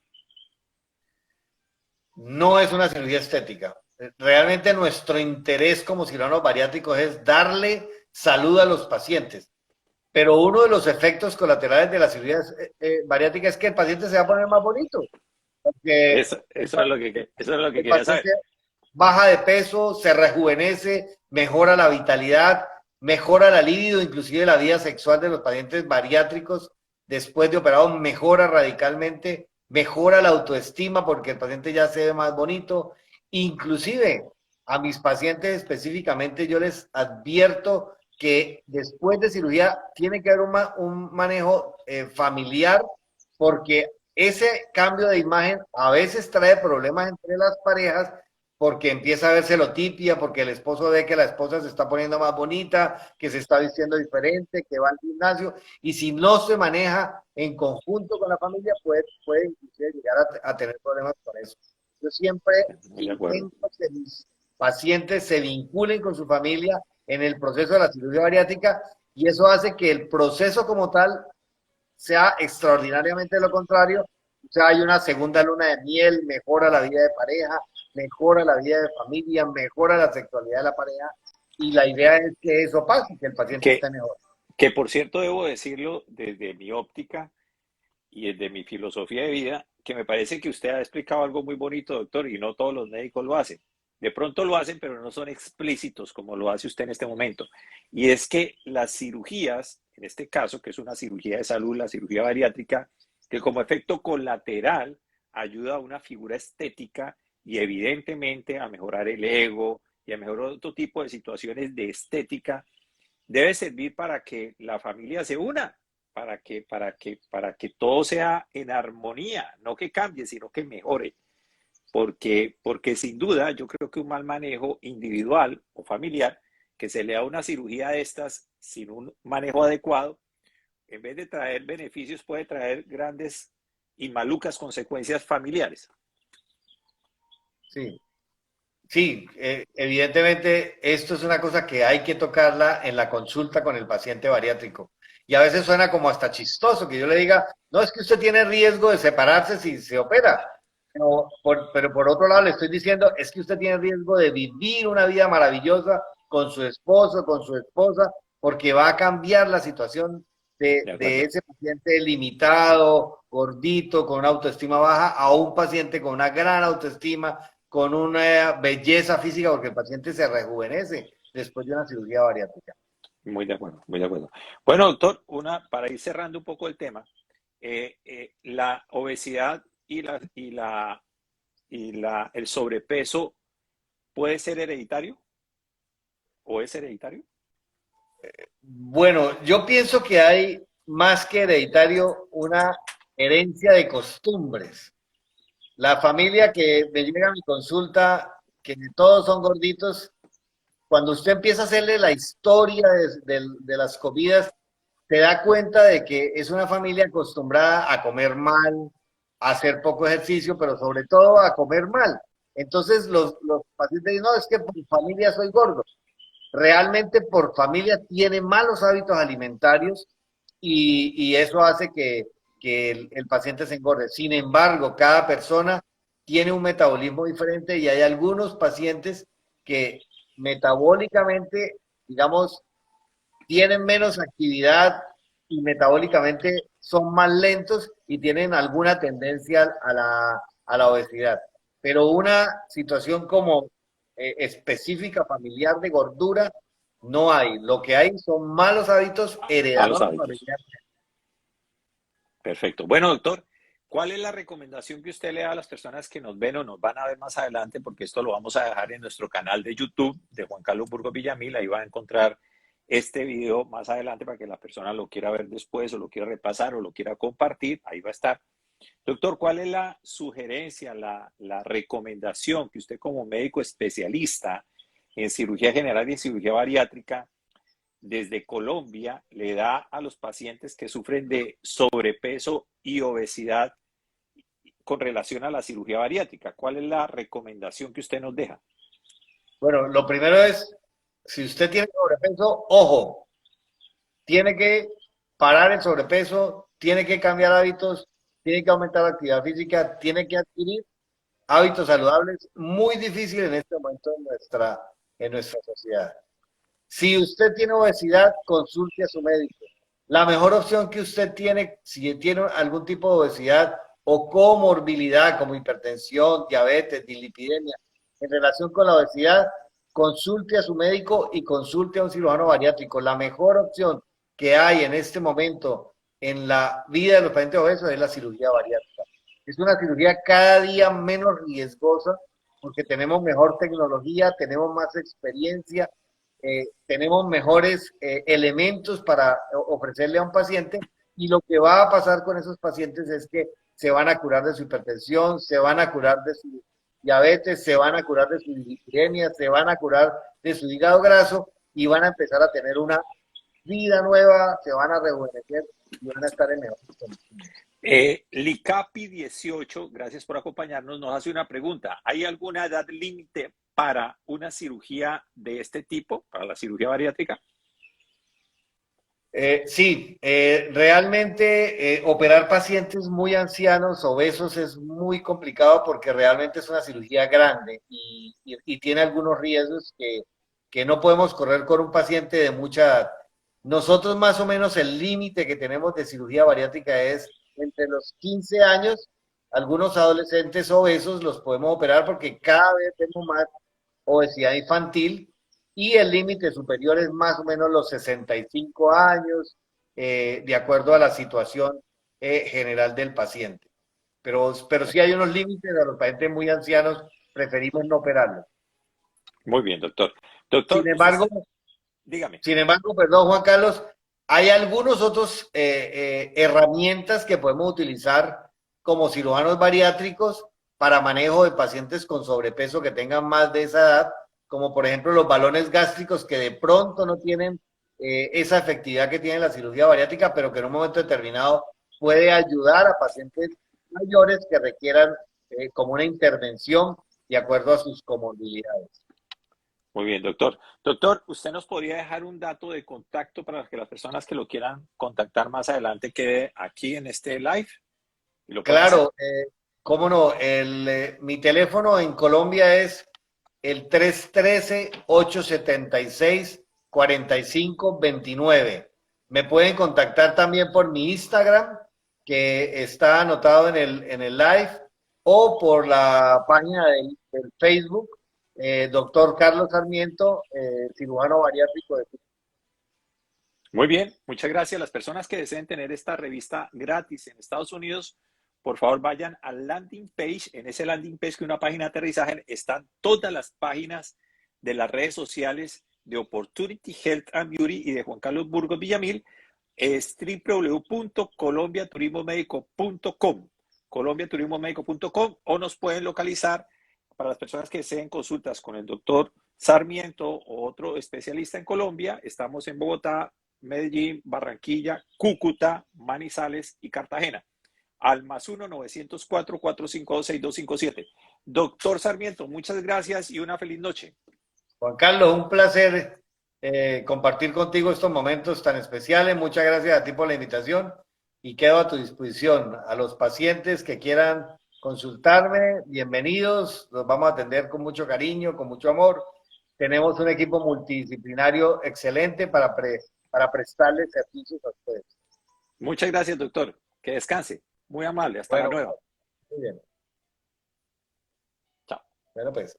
No es una cirugía estética. Realmente nuestro interés como cirujanos bariátricos es darle salud a los pacientes. Pero uno de los efectos colaterales de la cirugía bariátrica es que el paciente se va a poner más bonito. Porque Eso es lo que el quería paciente saber. baja de peso, se rejuvenece, mejora la vitalidad, mejora la libido, inclusive la vida sexual de los pacientes bariátricos después de operados mejora radicalmente, mejora la autoestima porque el paciente ya se ve más bonito. Inclusive a mis pacientes específicamente yo les advierto que después de cirugía tiene que haber un manejo familiar, porque ese cambio de imagen a veces trae problemas entre las parejas, porque empieza a verse celotipia, porque el esposo ve que la esposa se está poniendo más bonita, que se está vistiendo diferente, que va al gimnasio, y si no se maneja en conjunto con la familia, puede inclusive llegar a tener problemas con eso. Yo siempre Muy de acuerdo. intento que mis pacientes se vinculen con su familia en el proceso de la cirugía bariátrica, y eso hace que el proceso como tal sea extraordinariamente lo contrario. O sea, hay una segunda luna de miel, mejora la vida de pareja, mejora la vida de familia, mejora la sexualidad de la pareja, y la idea es que eso pase, que el paciente Que, esté mejor. que por cierto, debo decirlo desde mi óptica y desde mi filosofía de vida, que me parece que usted ha explicado algo muy bonito, doctor, y no todos los médicos lo hacen. De pronto lo hacen, pero no son explícitos como lo hace usted en este momento. Y es que las cirugías, en este caso, que es una cirugía de salud, la cirugía bariátrica, que como efecto colateral ayuda a una figura estética y evidentemente a mejorar el ego y a mejorar otro tipo de situaciones de estética, debe servir para que la familia se una, para que todo sea en armonía, no que cambie, sino que mejore. Porque sin duda yo creo que un mal manejo individual o familiar, que se le da una cirugía de estas sin un manejo adecuado, en vez de traer beneficios, puede traer grandes y malucas consecuencias familiares. Sí, sí, evidentemente esto es una cosa que hay que tocarla en la consulta con el paciente bariátrico. Y a veces suena como hasta chistoso que yo le diga, no, es que usted tiene riesgo de separarse si se opera. Pero por otro lado le estoy diciendo, es que usted tiene riesgo de vivir una vida maravillosa con su esposo, con su esposa, porque va a cambiar la situación ¿De de acuerdo? ese paciente limitado, gordito, con una autoestima baja, a un paciente con una gran autoestima, con una belleza física, porque el paciente se rejuvenece después de una cirugía bariátrica. Muy de acuerdo, muy de acuerdo. Bueno, doctor, para ir cerrando un poco el tema, la obesidad el sobrepeso puede ser hereditario o es hereditario. Bueno, yo pienso que hay más que hereditario una herencia de costumbres. La familia que me llega a mi consulta, que todos son gorditos, cuando usted empieza a hacerle la historia de las comidas, se da cuenta de que es una familia acostumbrada a comer mal, a hacer poco ejercicio, pero sobre todo a comer mal. Entonces los pacientes dicen, no, es que por familia soy gordo. Realmente por familia tiene malos hábitos alimentarios, y eso hace que el paciente se engorde. Sin embargo, cada persona tiene un metabolismo diferente, y hay algunos pacientes que metabólicamente, digamos, tienen menos actividad y metabólicamente son más lentos y tienen alguna tendencia a la obesidad. Pero una situación como específica familiar de gordura no hay. Lo que hay son malos hábitos Malos heredados hábitos. familiares. Perfecto. Bueno, doctor, ¿cuál es la recomendación que usted le da a las personas que nos ven o nos van a ver más adelante? Porque esto lo vamos a dejar en nuestro canal de YouTube de Juan Carlos Burgos Villamil. Ahí va a encontrar este video más adelante para que la persona lo quiera ver después o lo quiera repasar o lo quiera compartir. Ahí va a estar. Doctor, ¿cuál es la sugerencia, la recomendación que usted como médico especialista en cirugía general y en cirugía bariátrica desde Colombia le da a los pacientes que sufren de sobrepeso y obesidad con relación a la cirugía bariátrica? ¿Cuál es la recomendación que usted nos deja? Bueno, lo primero es, si usted tiene sobrepeso, ojo, tiene que parar el sobrepeso, tiene que cambiar hábitos, tiene que aumentar la actividad física, tiene que adquirir hábitos saludables. Muy difícil en este momento en nuestra sociedad. Si usted tiene obesidad, consulte a su médico. La mejor opción que usted tiene, si tiene algún tipo de obesidad o comorbilidad como hipertensión, diabetes, dislipidemia, en relación con la obesidad, consulte a su médico y consulte a un cirujano bariátrico. La mejor opción que hay en este momento en la vida de los pacientes obesos es la cirugía bariátrica. Es una cirugía cada día menos riesgosa, porque tenemos mejor tecnología, tenemos más experiencia, tenemos mejores elementos para ofrecerle a un paciente, y lo que va a pasar con esos pacientes es que se van a curar de su hipertensión, se van a curar de su diabetes, se van a curar de su dislipidemia, se van a curar de su hígado graso y van a empezar a tener una vida nueva, se van a rejuvenecer y van a estar en mejores condiciones. Licapi 18, gracias por acompañarnos, nos hace una pregunta. ¿Hay alguna edad límite para una cirugía de este tipo, para la cirugía bariátrica? Sí, realmente operar pacientes muy ancianos, obesos, es muy complicado porque realmente es una cirugía grande y tiene algunos riesgos que no podemos correr con un paciente de mucha edad. Nosotros más o menos el límite que tenemos de cirugía bariátrica es entre los 15 años. Algunos adolescentes obesos los podemos operar porque cada vez tenemos más obesidad infantil, y el límite superior es más o menos los 65 años, de acuerdo a la situación general del paciente. Pero sí hay unos límites, a los pacientes muy ancianos preferimos no operarlos. Muy bien, doctor. Doctor, Sin usted, embargo, dígame. perdón, Juan Carlos, hay algunos otros herramientas que podemos utilizar como cirujanos bariátricos para manejo de pacientes con sobrepeso que tengan más de esa edad, como por ejemplo los balones gástricos, que de pronto no tienen esa efectividad que tiene la cirugía bariátrica, pero que en un momento determinado puede ayudar a pacientes mayores que requieran como una intervención de acuerdo a sus comorbilidades. Muy bien, doctor. Doctor, ¿usted nos podría dejar un dato de contacto para que las personas que lo quieran contactar más adelante quede aquí en este live? ¿Y lo pueden hacer? Claro, cómo no, mi teléfono en Colombia es el 313-876-4529. Me pueden contactar también por mi Instagram, que está anotado en el live, o por la página del Facebook, doctor Carlos Sarmiento, cirujano bariátrico de... Muy bien, muchas gracias. Las personas que deseen tener esta revista gratis en Estados Unidos, por favor vayan al landing page. En ese landing page, que es una página de aterrizaje, están todas las páginas de las redes sociales de Opportunity Health and Beauty y de Juan Carlos Burgos Villamil. Es www.colombiaturismomedico.com, colombiaturismomedico.com, o nos pueden localizar para las personas que deseen consultas con el doctor Sarmiento o otro especialista en Colombia. Estamos en Bogotá, Medellín, Barranquilla, Cúcuta, Manizales y Cartagena. Al +1 904 452 6257. Doctor Sarmiento, muchas gracias y una feliz noche. Juan Carlos, un placer compartir contigo estos momentos tan especiales. Muchas gracias a ti por la invitación y quedo a tu disposición. A los pacientes que quieran consultarme, bienvenidos. Los vamos a atender con mucho cariño, con mucho amor. Tenemos un equipo multidisciplinario excelente para prestarles servicios a ustedes. Muchas gracias, doctor. Que descanse. Muy amable. Hasta la Bueno, nueva. muy bien. Chao. Bueno, pues.